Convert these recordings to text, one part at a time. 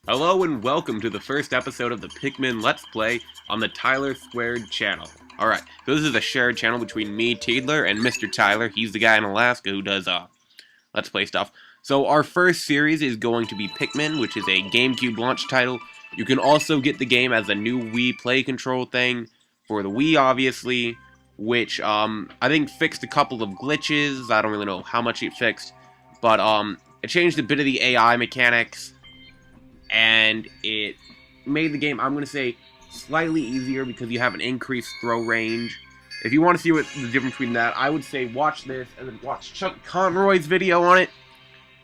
Hello and welcome to the first episode of the Pikmin Let's Play on the Tyler Squared channel. Alright, so this is a shared channel between me, Teedler, and Mr. Tyler. He's the guy in Alaska who does, Let's Play stuff. So our first series is going to be Pikmin, which is a GameCube launch title. You can also get the game as a new Wii Play Control thing for the Wii, obviously, which, I think fixed a couple of glitches. I don't really know how much it fixed, but, it changed a bit of the AI mechanics, and it made the game, I'm going to say, slightly easier because you have an increased throw range. If you want to see what the difference between that, I would say watch this and then watch Chuck Conroy's video on it.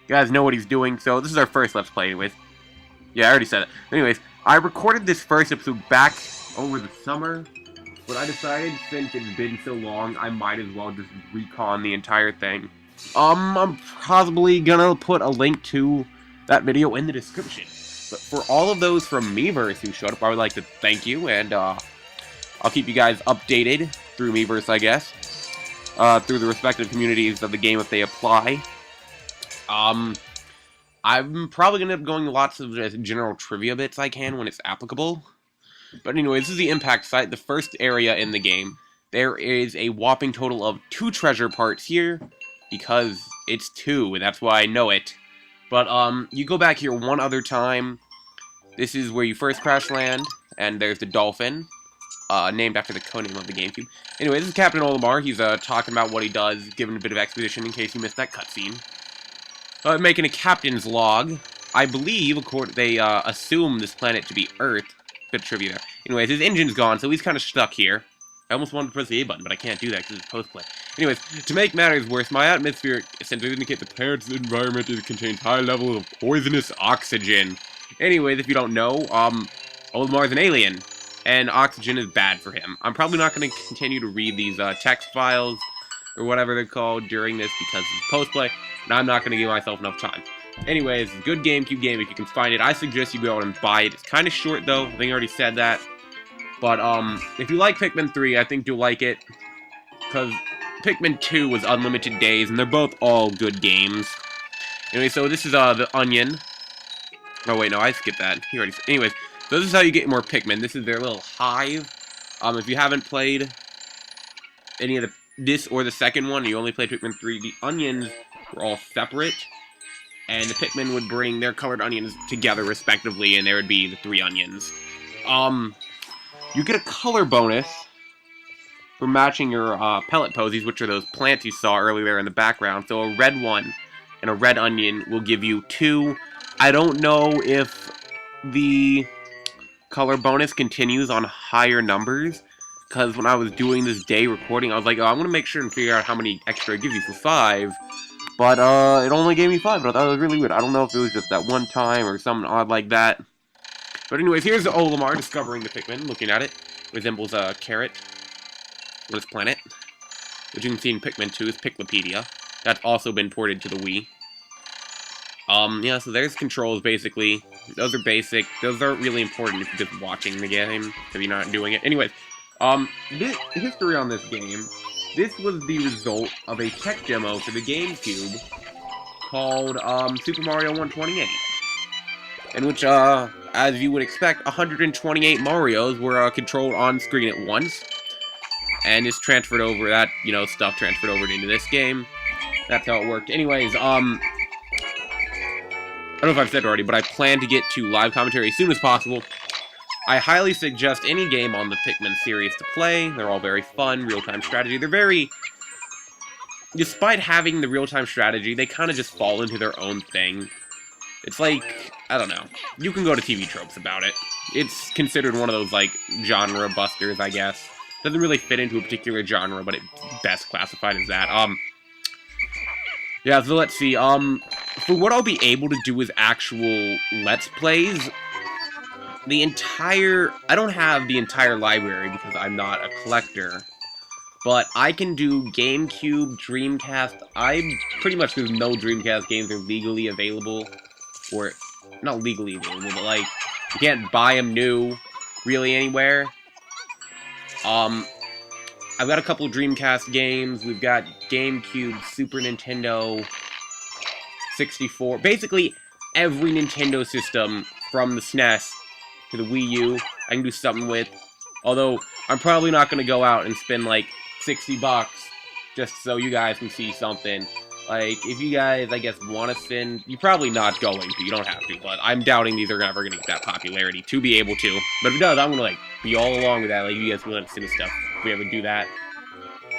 You guys know what he's doing, so this is our first Let's Play anyways. Yeah, I already said it. Anyways, I recorded this first episode back over the summer, but I decided since it's been so long, I might as well just recon the entire thing. I'm probably gonna put a link to that video in the description. But for all of those from Miiverse who showed up, I would like to thank you, and I'll keep you guys updated through Miiverse, I guess, through the respective communities of the game if they apply. I'm probably going to end up going lots of general trivia bits I can when it's applicable. But anyway, this is the impact site, the first area in the game. There is a whopping total of 2 treasure parts here, because it's 2, and that's why I know it. But, you go back here one other time. This is where you first crash land, and there's the dolphin, named after the codename of the GameCube. Anyway, this is Captain Olimar. He's, talking about what he does, giving a bit of exposition in case you missed that cutscene. Making a captain's log. I believe, they, assume this planet to be Earth. Bit of trivia there. Anyways, his engine's gone, so he's kind of stuck here. I almost wanted to press the A button, but I can't do that because it's post-play. Anyways, to make matters worse, my atmospheric sensors indicate the planet's environment contains high levels of poisonous oxygen. Anyways, if you don't know, Olimar's an alien, and oxygen is bad for him. I'm probably not going to continue to read these text files, or whatever they're called, during this because it's post-play, and I'm not going to give myself enough time. Anyways, good GameCube game if you can find it. I suggest you go out and buy it. It's kind of short, though. I think I already said that. But, if you like Pikmin 3, I think you'll like it, because Pikmin 2 was Unlimited Days, and they're both all good games. Anyway, so this is, the Onion. Oh, wait, no, I skipped that. He already... Anyways, so this is how you get more Pikmin. This is their little hive. If you haven't played any of this or the second one, and you only played Pikmin 3, the onions were all separate, and the Pikmin would bring their colored onions together, respectively, and there would be the 3 onions. You get a color bonus for matching your pellet posies, which are those plants you saw earlier in the background. So a red one and a red onion will give you 2. I don't know if the color bonus continues on higher numbers, because when I was doing this day recording, I was like, oh, I'm going to make sure and figure out how many extra it gives you for 5. But it only gave me 5, but I thought it was really weird. I don't know if it was just that one time or something odd like that. But anyways, here's the Olimar discovering the Pikmin, looking at it. Resembles a carrot on this planet, which you can see in Pikmin 2 is Piclopedia. That's also been ported to the Wii. Yeah, so there's controls, basically. Those are basic. Those aren't really important if you're just watching the game, if you're not doing it. Anyways, history on this game. This was the result of a tech demo for the GameCube called, Super Mario 128. In which, as you would expect, 128 Marios were, controlled on screen at once. And it's transferred over, that, stuff transferred over into this game. That's how it worked. Anyways, I don't know if I've said already, but I plan to get to live commentary as soon as possible. I highly suggest any game on the Pikmin series to play. They're all very fun, real-time strategy. They're very... Despite having the real-time strategy, they kind of just fall into their own thing. It's like, I don't know. You can go to TV tropes about it. It's considered one of those, like, genre busters, I guess. Doesn't really fit into a particular genre, but it's best classified as that. Yeah, so let's see. For what I'll be able to do as actual Let's Plays, I don't have the entire library because I'm not a collector. But I can do GameCube, Dreamcast. Pretty much there's no Dreamcast games that are legally available. Or, not legally available, but like, you can't buy them new, really, anywhere. I've got a couple Dreamcast games. We've got GameCube, Super Nintendo, 64. Basically, every Nintendo system from the SNES to the Wii U, I can do something with. Although, I'm probably not going to go out and spend, like, 60 bucks just so you guys can see something. Like, if you guys, I guess, want to spend, you're probably not going to, you don't have to, but I'm doubting these are ever going to get that popularity to be able to. But if it does, I'm going to, like, be all along with that, like, you guys can let us see this stuff. If we ever do that,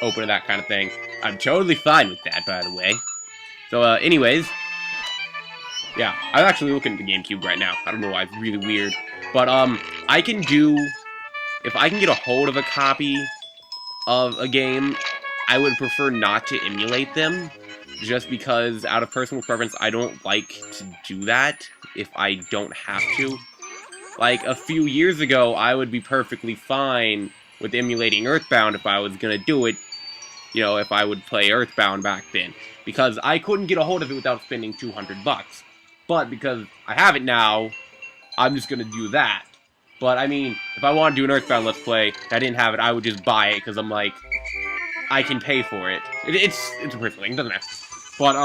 open to that kind of thing. I'm totally fine with that, by the way. So, anyways, yeah, I'm actually looking at the GameCube right now. I don't know why, it's really weird. But, I can do, if I can get a hold of a copy of a game, I would prefer not to emulate them, just because, out of personal preference, I don't like to do that if I don't have to. Like, a few years ago, I would be perfectly fine with emulating Earthbound if I was gonna do it, you know, if I would play Earthbound back then, because I couldn't get a hold of it without spending 200 bucks. But because I have it now, I'm just gonna do that. But, I mean, if I want to do an Earthbound Let's Play, and I didn't have it, I would just buy it, because I'm like, I can pay for it. It's a personal thing, doesn't matter. But,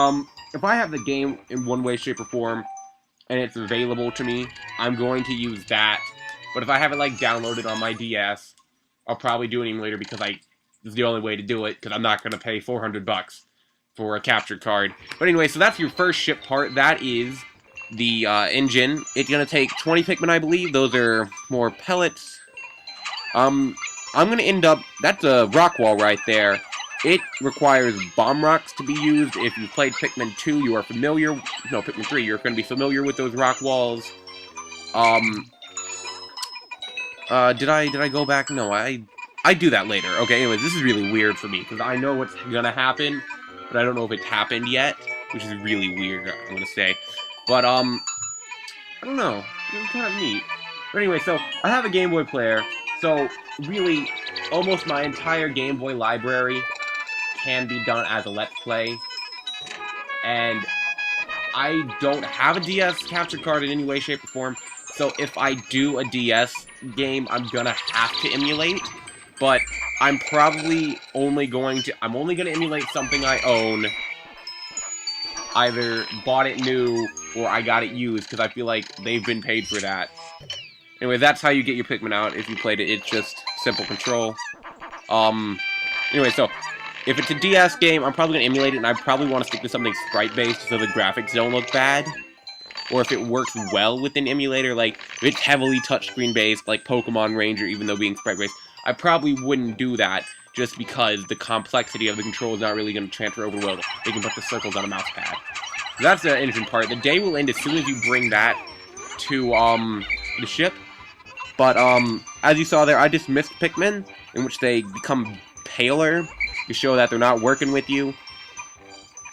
if I have the game in one way, shape, or form, and it's available to me, I'm going to use that. But if I have it, like, downloaded on my DS, I'll probably do an emulator, because it's the only way to do it, because I'm not going to pay 400 bucks for a capture card. But anyway, so that's your first ship part. That is the engine. It's going to take 20 Pikmin, I believe. Those are more pellets. I'm going to end up... That's a rock wall right there. It requires bomb rocks to be used. If you played Pikmin 2, you are familiar... No, Pikmin 3, you're going to be familiar with those rock walls. Did I go back? No, I do that later. Okay, anyways, this is really weird for me, because I know what's going to happen, but I don't know if it's happened yet, which is really weird, I'm going to say. But, I don't know. It's kind of neat. But anyway, so, I have a Game Boy player, so, really, almost my entire Game Boy library can be done as a Let's Play. And I don't have a DS capture card in any way, shape, or form, so if I do a DS game, I'm gonna have to emulate. But I'm probably only going to... I'm only going to emulate something I own. Either bought it new, or I got it used, because I feel like they've been paid for that. Anyway, that's how you get your Pikmin out if you played it. It's just simple control. Anyway, so, if it's a DS game, I'm probably going to emulate it, and I probably want to stick to something sprite-based so the graphics don't look bad. Or if it works well with an emulator, like, if it's heavily touchscreen-based, like Pokemon Ranger, even though being sprite-based, I probably wouldn't do that, just because the complexity of the control is not really going to transfer over well. They can put the circles on a mouse pad. So that's the engine part. The day will end as soon as you bring that to, the ship. But, as you saw there, I dismissed Pikmin, in which they become paler, to show that they're not working with you.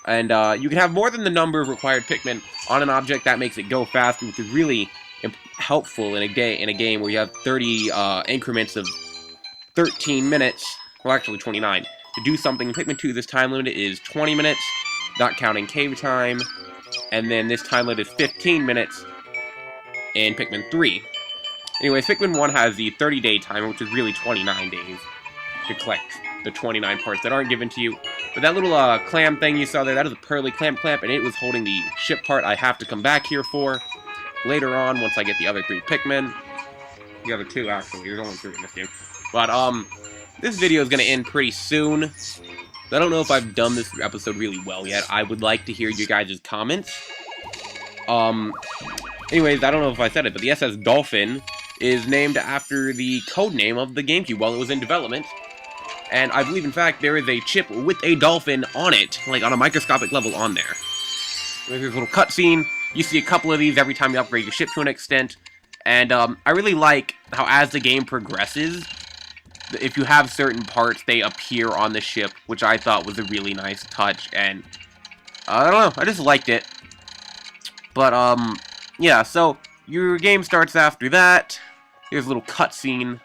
And, you can have more than the number of required Pikmin on an object that makes it go faster, which is really helpful in a game where you have 30, increments of 13 minutes, well actually 29, to do something. In Pikmin 2, this time limit is 20 minutes, not counting cave time, and then this time limit is 15 minutes in Pikmin 3. Anyways, Pikmin 1 has the 30-day timer, which is really 29 days to collect the 29 parts that aren't given to you. But that little clam thing you saw there, that is a pearly clamp, and it was holding the ship part I have to come back here for later on, once I get the other 3 Pikmin. The other 2, actually. There's only 3 in this game. But, this video is going to end pretty soon. I don't know if I've done this episode really well yet. I would like to hear your guys' comments. Anyways, I don't know if I said it, but the SS Dolphin is named after the code name of the GameCube while it was in development. And I believe, in fact, there is a chip with a dolphin on it, like on a microscopic level on there. There's this little cutscene. You see a couple of these every time you upgrade your ship to an extent. And I really like how as the game progresses, if you have certain parts, they appear on the ship, which I thought was a really nice touch. And I don't know, I just liked it. But yeah, so your game starts after that. Here's a little cutscene.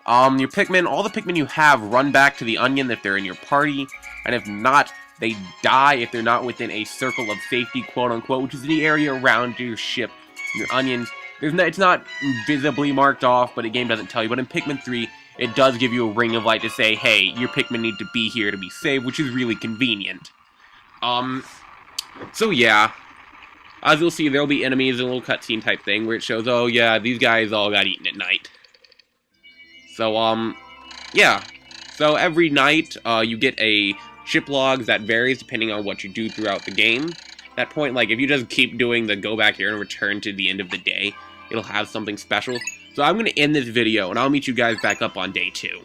Your Pikmin, all the Pikmin you have run back to the onion if they're in your party, and if not, they die if they're not within a circle of safety, quote-unquote, which is the area around your ship, your onions. It's not visibly marked off, but the game doesn't tell you, but in Pikmin 3, it does give you a ring of light to say, hey, your Pikmin need to be here to be saved, which is really convenient. So yeah, as you'll see, there'll be enemies and a little cutscene type thing where it shows, oh yeah, these guys all got eaten at night. So, yeah. So every night, you get a ship log that varies depending on what you do throughout the game. At that point, like, if you just keep doing the go back here and return to the end of the day, it'll have something special. So I'm going to end this video, and I'll meet you guys back up on day 2.